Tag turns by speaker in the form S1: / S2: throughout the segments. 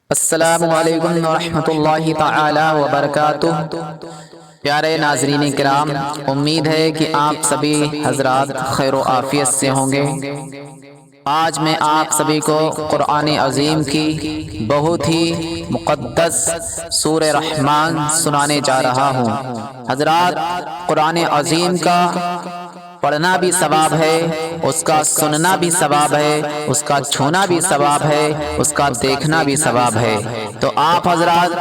S1: अस्सलामु अलैकुम वरहमतुल्लाहि तआला व बरकातुहू। प्यारे नाज़रीन किराम, उम्मीद है कि आप सभी हजरात खैर व आफियत से होंगे। आज मैं आप सभी को कुरान अज़ीम की बहुत ही मुक़द्दस सूरह रहमान सुनाने जा रहा हूँ। हजरात, कुरान अज़ीम का पढ़ना भी सवाब है, उसका सुनना भी सवाब है, उसका छूना भी सवाब है, उसका देखना भी सवाब है। तो आप हजरात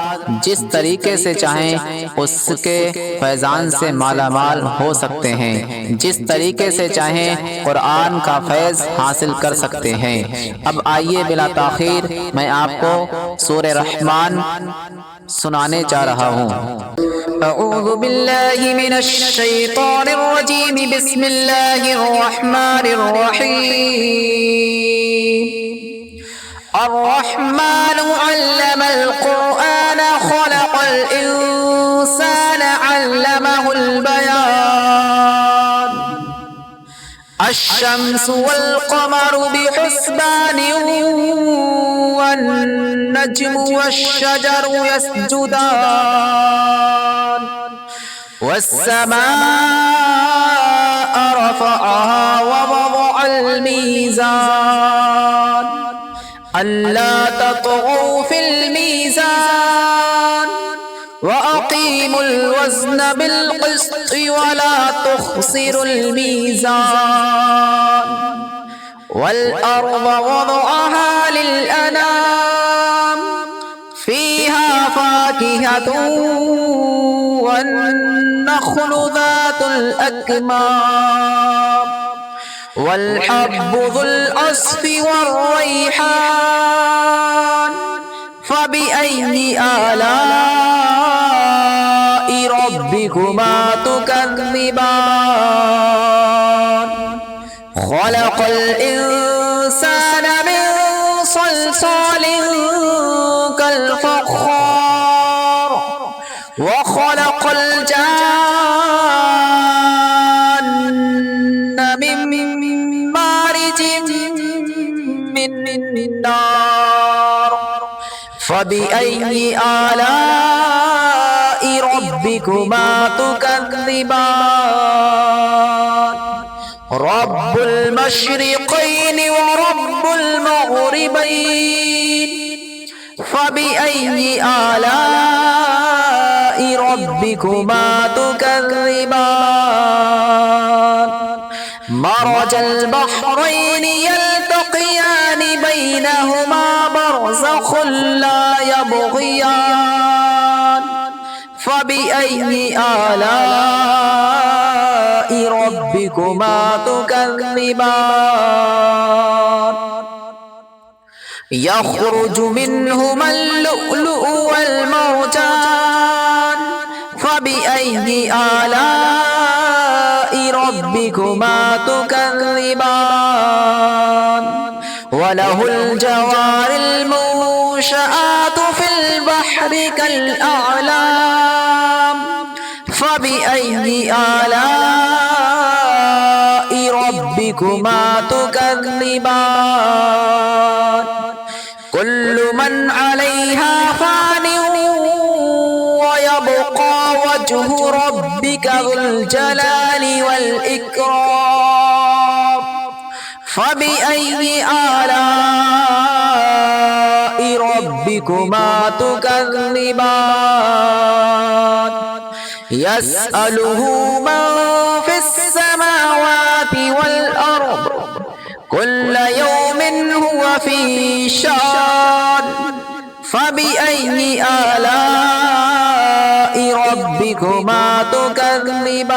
S1: जिस तरीके से चाहें उसके फैज़ान से मालामाल हो सकते हैं, जिस तरीके से चाहें कुरान का फैज़ हासिल कर सकते हैं। अब आइए बिला ताख़ीर मैं आपको सूरह रहमान सुनाने जा रहा हूँ। अऊज़ु बिल्लाहि मिनश शैतानिर रजीम, बिस्मिल्लाहिर रहमानिर रहीम। अर्रहमान अल्लमल कुरआन खलक़ल इंसान अल्लमहुल बयान। अश्शम्सु वल क़मरु बिहुस्बान वन्नज्मु वश्शजरु यस्जुदान। वस्समाअ रफ़अहा ववضअल मीज़ान अल्ला ततग़ौ फ़िल मीज़ान वअक़ीमुल वज़्न बिलक़िस्ति वला तुख़सिरुल मीज़ान। वल्अर्ज़ वضعहा लिलअनाम फ़ीहा फ़ाकिहतुन वन्नख़्लु ज़ातुल अकमाम वल्हब्बु ज़ुल अस्फ़ि वर्रैहान। फ़बिअय्यि आलाइ रब्बिकुमा तुकज़्ज़िबान। खलक़ल इंसान मिन सलसालिन कल फ़ख़्ख़ार व खलक़ल जान्न मिन मारिजिन मिन नार। फ़बिअय्यि आलाइ रब्बिकुमा तुकज़्ज़िबान। रब्बुल मशरिक़ैनि व रब्बुल मग़रिबैनि फ़बिअय्यि आलाइ रब्बिकुमा तुकज़्ज़िबान। मरजल बहरैनि यल्तक़ियानि बैनहुमा बरज़ख़ुन ला यबग़ियान। फ़बिअय्यि आलाइ रब्बिकुमा तुकज़्ज़िबान। यख़्रुजु मिन्हुमल लुअ्लुअु वल मरजान फ़बिअय्यि आलाइ रब्बिकुमा तुकज़्ज़िबान। वलहुल जवारिल मुंशआतु फ़िल बहरि कल अअलाम फ़बिअय्यि आलाइ रब्बिकुमा तुकज़्ज़िबान। कुल्लु मन अलैहा फ़ानिन व यब्क़ा वज्हु रब्बिका ज़ुल जलालि वल इक्राम। फ़बिअय्यि आलाइ रब्बिकुमा तुकज़्ज़िबान। यसअलुहु मन फ़िस समावाति वल अर्द कुल्ल यौमिन हुवा फ़ी शान। फ़बिअय्यि आलाइ रब्बिकुमा तुकज़्ज़िबान।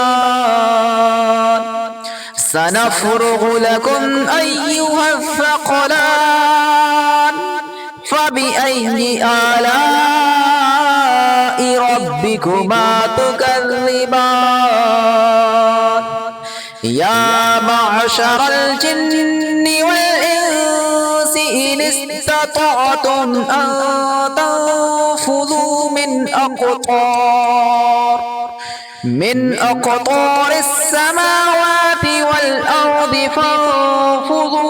S1: सनफ़्रुग़ु लकुम अय्युहस्सक़लान फ़बिअय्यि आलाइ रब्बिकुमा तुकज़्ज़िबान। या मअशरल जिन्नि वल इंसि इन इस्ततअतुम अन तंफुज़ू मिन अक़तारिस समावाति वल अर्दि फंफुज़ू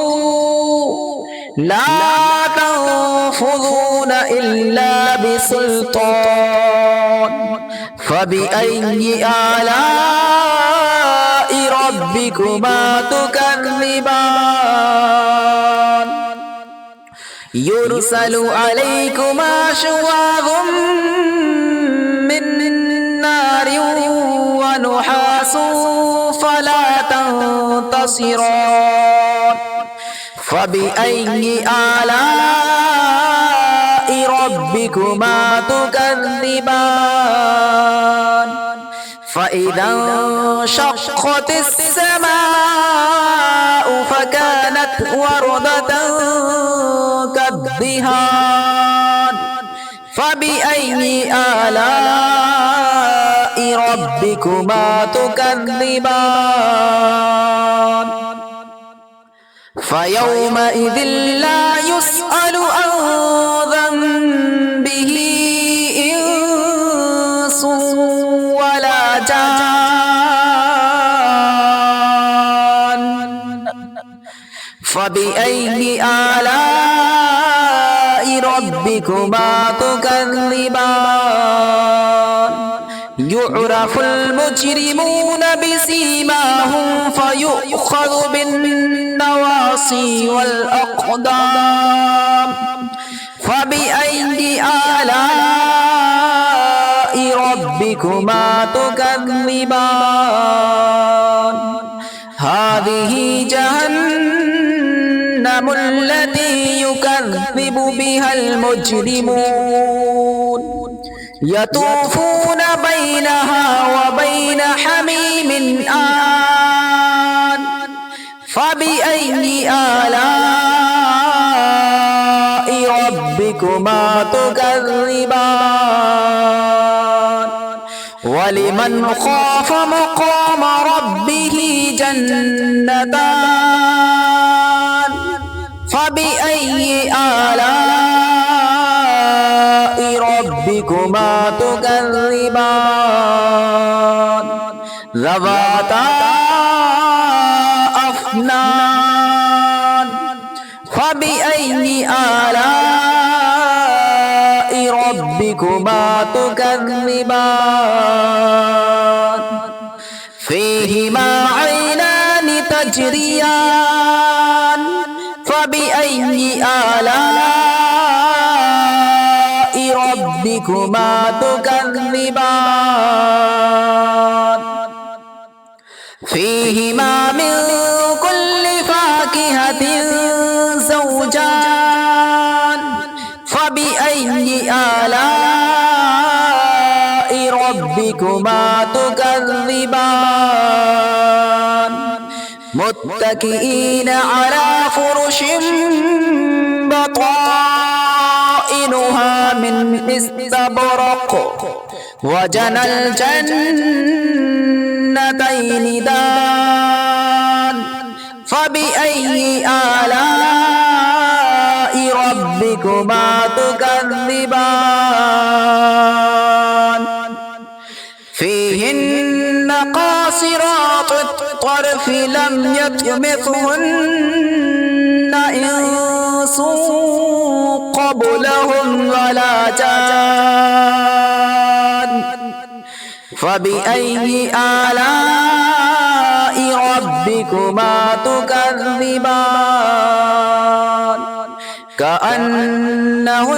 S1: ला तंफुज़ून إلا بسلطان فبأي آلاء ربكما تكذبان يرسل عليكما شواظ من نار ونحاس فلا تنتصران فبأي آلاء ربكما تكذبان فإذا انشقت السماء فكانت وردة كالدهان فبأي آلاء ربكما تكذبان فيومئذ لا يسأل عن ذنبه إنس ولا جان فبأي آلاء ربكما تكذبان يعرف المجرمون بسيماهم فيؤخذ بالنواصي والأقدام فبأي آلاء ربكما تكذبان هذه جهنم التي يكذب بها المجرمون يطوفون بينها وبين حميم آن فبأي آلاء ربكما تكذبان ولمن خاف مقام ربه جنتان فبأي آلاء ربكما تكذبان ذواتا أفنان فبأي آلاء ربكما تكذبان فيهما عينان تجريان فبأي آلاء ربكما تكذبان فيهما من كل فاكهة زوجان فبأي آلاء ربكما تكذبان متكئين على فرش بطائنها من استبرق وجنى الجنتين دان فبأي آلاء ربكما تكذبان فيهن قاصرات الطرف لم يطمثهن إنس قبلهم ولا جان فبأي آلاء ربكما تكذبان كأنهن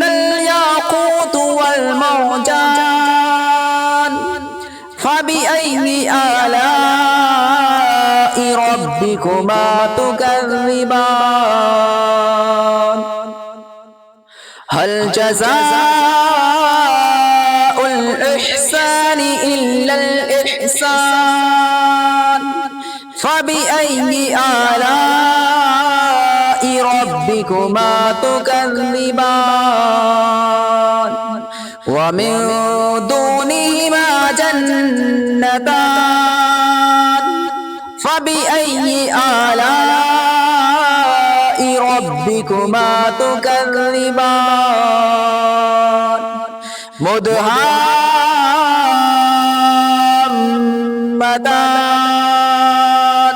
S1: الياقوت والمرجان فبأي آلاء ربكما تكذبان هل جزاء الإحسان إلا الإحسان فبأي آلاء ربكما تكذبان ومن دونهما جنتان فبأي آلاء ربكما تكذبان مدهامتان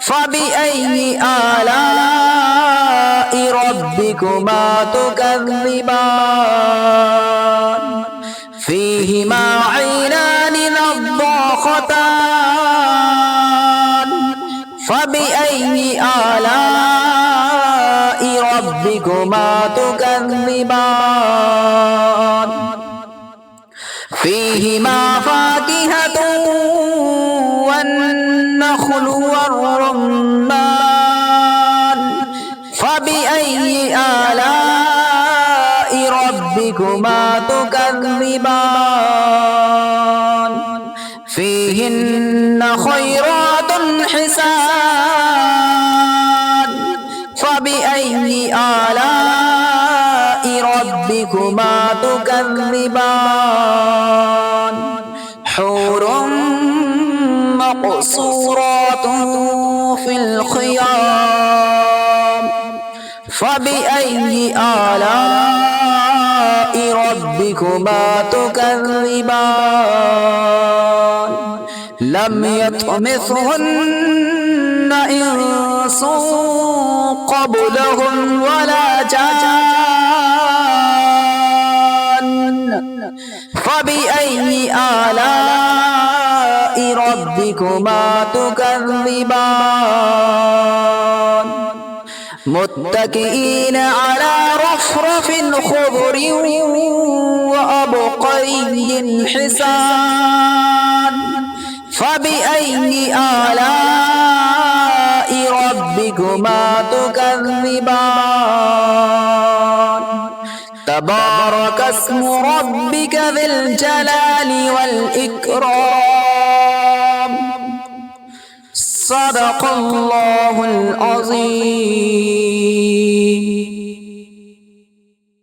S1: فبأي آلاء ربكما تكذبان فيهما عينان نضاختان فبأي آلاء ربكما تكذبان فيهما فاكهة والنخل والرمان فبأي آلاء ربكما تكذبان فيهن خيرات حسان فبأي آلاء ربكما تكذبان حور مقصورات في الخيام فبأي آلاء ربكما تكذبان لم يطمثهن إنس قبلهم ولا جان فبأي آلاء ربكما تكذبان متكئين على رفرف خضر وأبقري حسان فبأي آلاء ربكما تكذبان تبارك اسم ربك ذي الجلال والإكرام صدق الله العظيم.